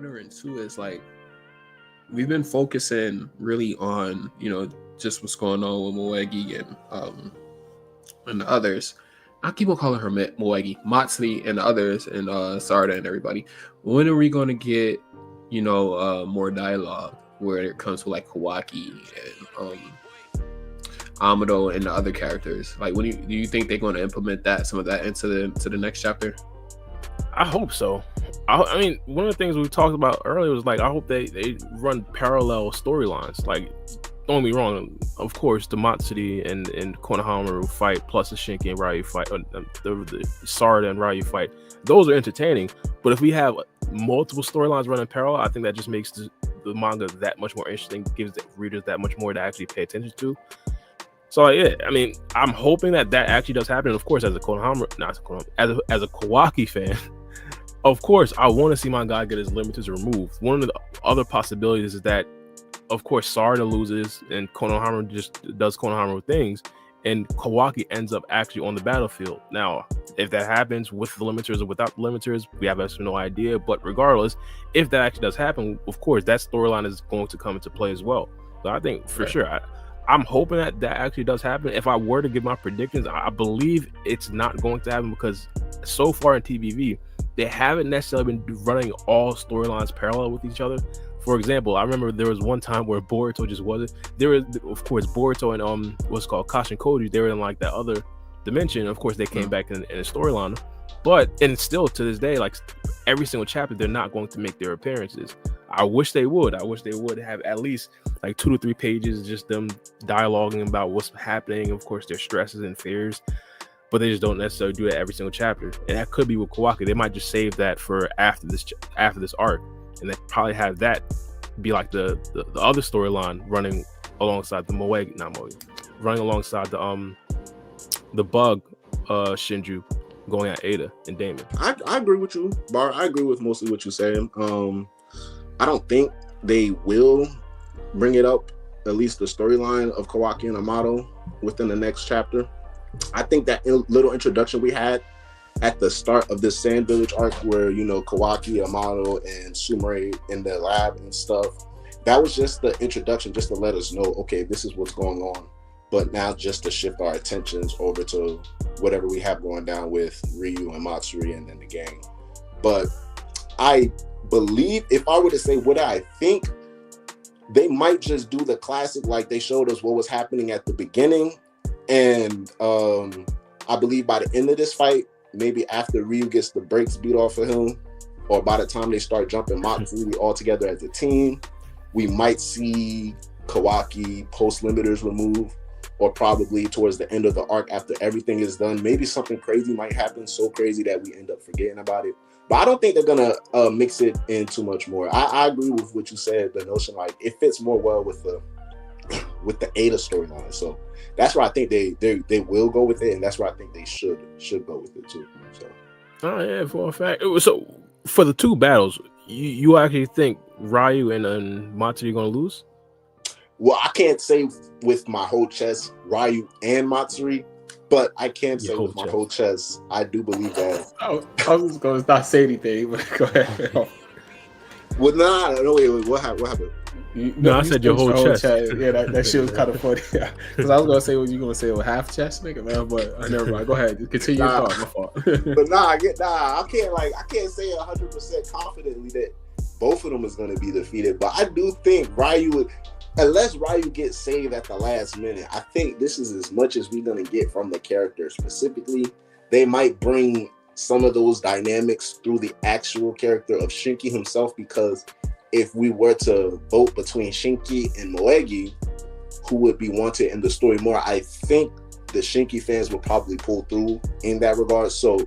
wondering too is like we've been focusing really on just what's going on with Moegi and the others. I keep on calling her Moegi, Matsuri and the others, and Sarada and everybody. When are we going to get more dialogue where it comes to like Kawaki and Amado and the other characters? Like, do you think they're going to implement some of that into the next chapter? I hope so. I mean, one of the things we talked about earlier was like, I hope they run parallel storylines. Like, don't get me wrong, of course, the Matsuri and Konohamaru fight, plus the Shinki and Ryu fight, the Sarada and Ryu fight, those are entertaining. But if we have multiple storylines running parallel, I think that just makes the manga that much more interesting, gives the readers that much more to actually pay attention to. So yeah, I mean, I'm hoping that actually does happen. And of course, as a Kawaki fan, of course, I want to see my guy get his limiters removed. One of the other possibilities is that, of course, Sarada loses and Konohamaru just does Konohamaru things, and Kawaki ends up actually on the battlefield. Now, if that happens with the limiters or without the limiters, we have absolutely no idea. But regardless, if that actually does happen, of course, that storyline is going to come into play as well. So I think for sure, I'm hoping that actually does happen. If I were to give my predictions, I believe it's not going to happen because so far in TVV, they haven't necessarily been running all storylines parallel with each other. For example, I remember there was one time where Boruto just wasn't. There was, of course, Boruto and what's called Kashin Koji. They were in like that other dimension. Of course, they came back in a storyline, and still to this day, like every single chapter, they're not going to make their appearances. I wish they would. I wish they would have at least like 2 to 3 pages, just them dialoguing about what's happening. Of course, their stresses and fears, but they just don't necessarily do that every single chapter. And that could be with Kawaki. They might just save that for after this arc. And they probably have that be like the other storyline running alongside the running alongside the bug Shinju going at Ada and Damon. I agree with you, Bar. I agree with mostly what you're saying. I don't think they will bring it up, at least the storyline of Kawaki and Amado within the next chapter. I think that little introduction we had at the start of this Sand Village arc where, Kawaki, Amado, and Sumire in the lab and stuff, that was just the introduction, just to let us know, okay, this is what's going on. But now just to shift our attentions over to whatever we have going down with Ryu and Matsuri and then the gang. But I believe, if I were to say what I think, they might just do the classic, like they showed us what was happening at the beginning. And I believe by the end of this fight, maybe after Ryu gets the brakes beat off of him, or by the time they start jumping Matsuri all together as a team, we might see Kawaki post-limiters removed, or probably towards the end of the arc after everything is done. Maybe something crazy might happen, so crazy that we end up forgetting about it. But I don't think they're gonna mix it in too much more. I agree with what you said, the notion like it fits more well with the Ada storyline. So that's where I think they will go with it, and that's where I think they should go with it too. So. Oh yeah, for a fact. So for the 2 battles, you actually think Ryu and Matsuri are gonna lose? Well, I can't say with my whole chest Ryu and Matsuri, but I can say with my whole chest, I do believe that. Oh, I was just gonna not say anything, but go ahead. Well, no, wait, what happened? I said your whole chest. Yeah, that shit was kind of funny. Because I was gonna say what you gonna say with half chest, nigga, man. But never mind. Go ahead, continue your thought. My fault. But I can't say 100% confidently that both of them is gonna be defeated. But I do think Ryu, unless Ryu gets saved at the last minute, I think this is as much as we're gonna get from the character specifically. They might bring some of those dynamics through the actual character of Shinki himself, because if we were to vote between Shinki and Moegi, who would be wanted in the story more, I think the Shinki fans will probably pull through in that regard. So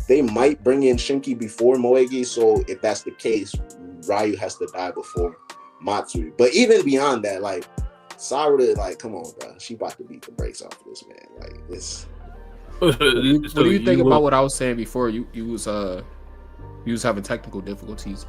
they might bring in Shinki before Moegi. So if that's the case, Ryu has to die before Matsuri. But even beyond that, like Sarada, like, come on, bro, she about to beat the brakes off of this man. Like this. What do you think about what I was saying before? You was having technical difficulties.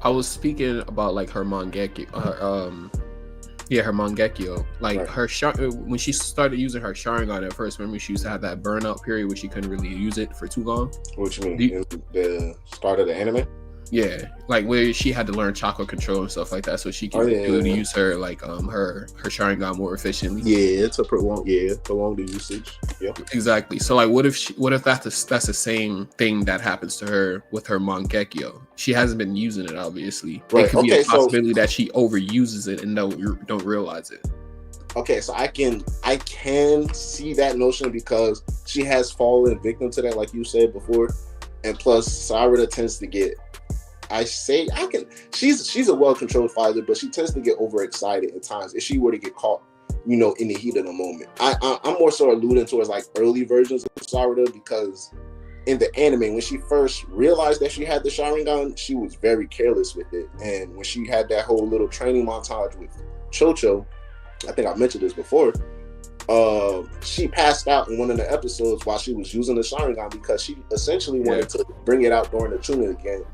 I was speaking about like her Mangekyo, her Mangekyo. Like right. Her when she started using her Sharingan at first, remember she used to have that burnout period where she couldn't really use it for too long. What you mean? The start of the anime? Yeah, like where she had to learn chakra control and stuff like that, so she can use her like her Sharingan more efficiently. Yeah, it's a prolonged the usage. Yeah, exactly. So like, what if that's the same thing that happens to her with her Mangekyo? She hasn't been using it, obviously. Right. It could be a possibility that she overuses it and don't realize it. Okay, so I can see that notion because she has fallen victim to that, like you said before, and plus Sarada tends to get. She's a well-controlled fighter, but she tends to get overexcited at times if she were to get caught, in the heat of the moment. I'm more so alluding towards like early versions of Sarada, because in the anime, when she first realized that she had the Sharingan, she was very careless with it. And when she had that whole little training montage with Chocho, I think I mentioned this before, she passed out in one of the episodes while she was using the Sharingan because she essentially wanted to bring it out during the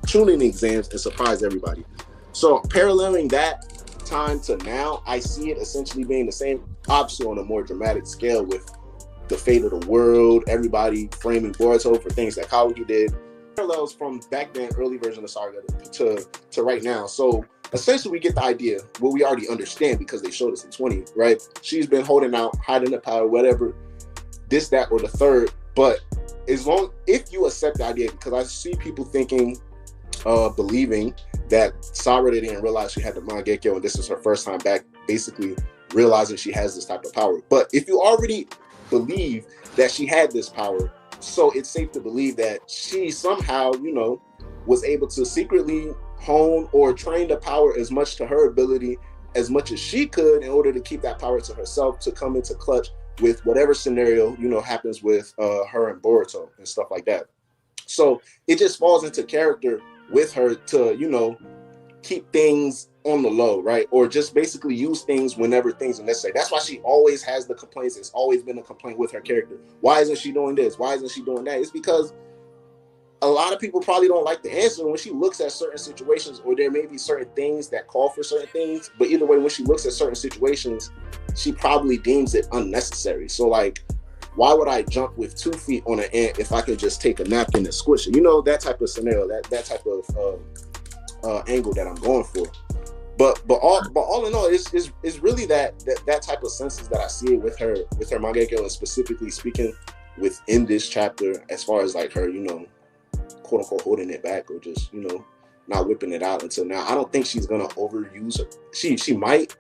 tuning exams and surprise everybody. So paralleling that time to now, I see it essentially being the same, obviously on a more dramatic scale with the fate of the world, everybody framing Boruto for things that Kawaki did. Parallels from back then, early version of Saga to right now. So essentially we get the idea, what we already understand because they showed us in 20, right? She's been holding out, hiding the power, whatever, this, that, or the third. But if you accept the idea, because I see people believing that Sarada didn't realize she had the Mangekyo and this is her first time back, basically realizing she has this type of power. But if you already believe that she had this power, so it's safe to believe that she somehow, was able to secretly hone or train the power as much to her ability as much as she could in order to keep that power to herself to come into clutch with whatever scenario happens with her and Boruto and stuff like that. So it just falls into character with her to keep things on the low, right? Or just basically use things whenever things are necessary. That's why she always has the complaints. It's always been a complaint with her character. Why isn't she doing this? Why isn't she doing that? It's because a lot of people probably don't like the answer when she looks at certain situations, or there may be certain things that call for certain things. But either way, when she looks at certain situations, she probably deems it unnecessary. So like, why would I jump with 2 feet on an ant if I could just take a napkin and squish it? That type of scenario, that type of angle that I'm going for. But all in all, it's really that type of senses that I see it with her Mangekyo, and specifically speaking within this chapter, as far as like her, quote unquote holding it back or just not whipping it out until now. I don't think she's gonna overuse her. She might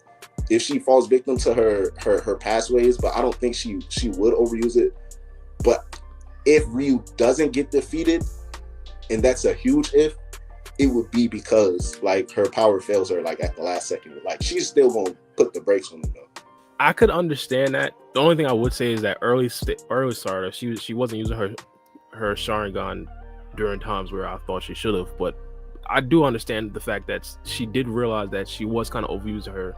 if she falls victim to her past ways, but I don't think she would overuse it. But if Ryu doesn't get defeated, and that's a huge if, it would be because like her power fails her like at the last second. Like she's still gonna put the brakes on it though. I could understand that. The only thing I would say is that early Sarada, she wasn't using her Sharingan during times where I thought she should have. But I do understand the fact that she did realize that she was kind of overusing her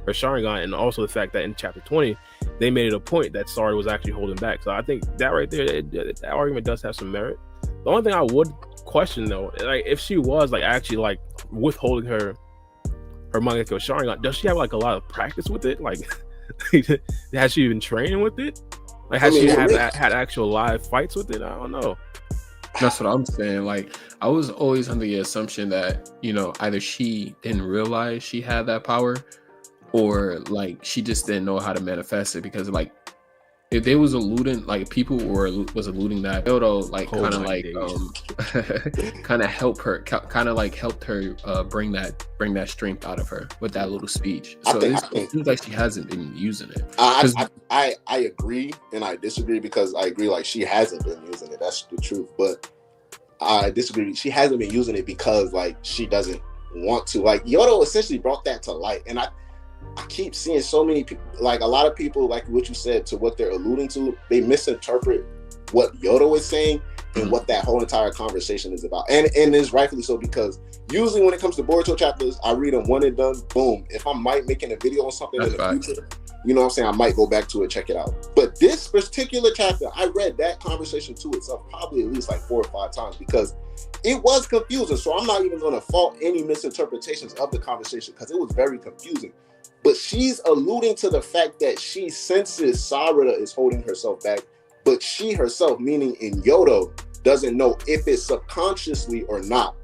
Sharingan, and also the fact that in chapter 20 they made it a point that Sarada was actually holding back. So I think that right there, that argument does have some merit. The only thing I would question though, like if she was like actually like withholding her Mangekyo Sharingan, does she have like a lot of practice with it? Like has she even training with it? Like has she had actual live fights with it? I don't know. That's what I'm saying. Like I was always under the assumption that either she didn't realize she had that power, or like she just didn't know how to manifest it, because like if they was alluding, like people was alluding that Yodo like kind of helped her bring that strength out of her with that little speech. So it seems like she hasn't been using it. I agree and I disagree, because I agree like she hasn't been using it. That's the truth. But I disagree. She hasn't been using it because like she doesn't want to. Like Yodo essentially brought that to light, and I keep seeing so many people, like a lot of people, like what you said, to what they're alluding to, they misinterpret what Yodo is saying and what that whole entire conversation is about. And it's rightfully so, because usually when it comes to Boruto chapters, I read them one and done, boom. If I'm making a video on something in the future, I might go back to it, check it out. But this particular chapter, I read that conversation to itself probably at least like 4 or 5 times, because it was confusing. So I'm not even going to fault any misinterpretations of the conversation, because it was very confusing. But she's alluding to the fact that she senses Sarada is holding herself back, but she herself, meaning in Yodo, doesn't know if it's subconsciously or not.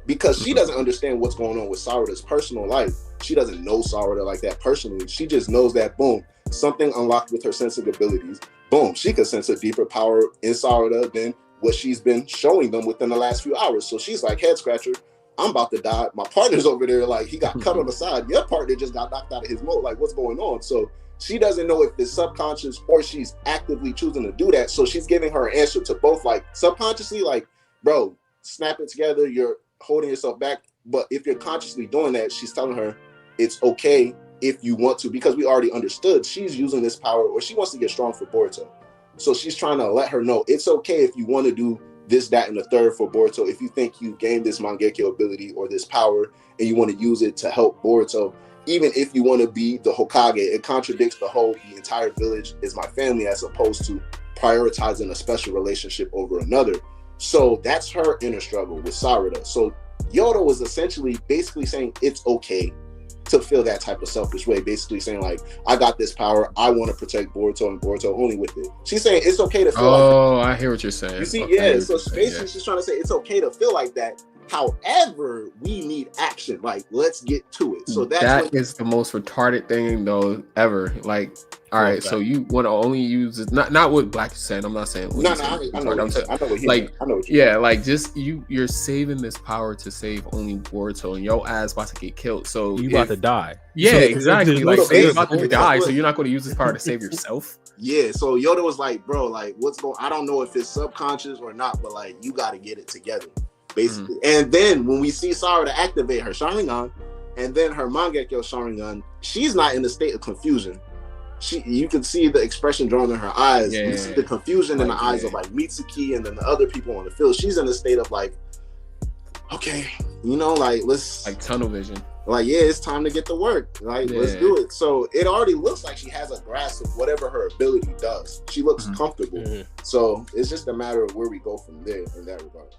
because she doesn't understand what's going on with Sarada's personal life. She doesn't know Sarada like that personally. She just knows that, boom, something unlocked with her sensing abilities. Boom, she could sense a deeper power in Sarada than what she's been showing them within the last few hours. So she's like, head scratcher, I'm about to die. My partner's over there, like, he got cut on the side. Your partner just got knocked out of his mode. Like, what's going on? So she doesn't know if it's subconscious or she's actively choosing to do that. So she's giving her answer to both, like, subconsciously, like, bro, snap it together. You're holding yourself back. But if you're consciously doing that, she's telling her it's okay if you want to, because we already understood she's using this power, or she wants to get strong for Boruto. So she's trying to let her know it's okay if you want to do this, that, and the third for Boruto. If you think you gained this Mangekyo ability or this power and you want to use it to help Boruto, even if you want to be the Hokage, it contradicts the entire village is my family, as opposed to prioritizing a special relationship over another. So that's her inner struggle with Sarada. So Yodo was essentially basically saying it's okay to feel that type of selfish way, basically saying, like, I got this power, I want to protect Boruto and Boruto only with it. She's saying it's okay to feel like that. I hear what you're saying. You see, yeah, so basically she's trying to say it's okay to feel like that. However, we need action. Like, let's get to it. So that is the most retarded thing though ever. Like, all right, so you want to only use it, not what Black is saying. I'm not saying. I know what he like, I know what like, just you're saving this power to save only Boruto, and your ass about to get killed. So you about to die. Yeah, so exactly. Like, so you're about to die, so you're not going to use this power to save yourself. Yeah, so Yoda was like, bro, like, what's going? I don't know if it's subconscious or not, but like, you got to get it together, basically. And then when we see Sarada activate her Sharingan, and then her Mangekyo Sharingan, she's not in a state of confusion. You can see the expression drawn in her eyes. You see the confusion in the eyes of like Mitsuki and then the other people on the field. She's in a state of like, okay, like, let's, like, tunnel vision. Like, yeah, it's time to get to work. Like, let's do it. So it already looks like she has a grasp of whatever her ability does. She looks comfortable. So it's just a matter of where we go from there in that regard.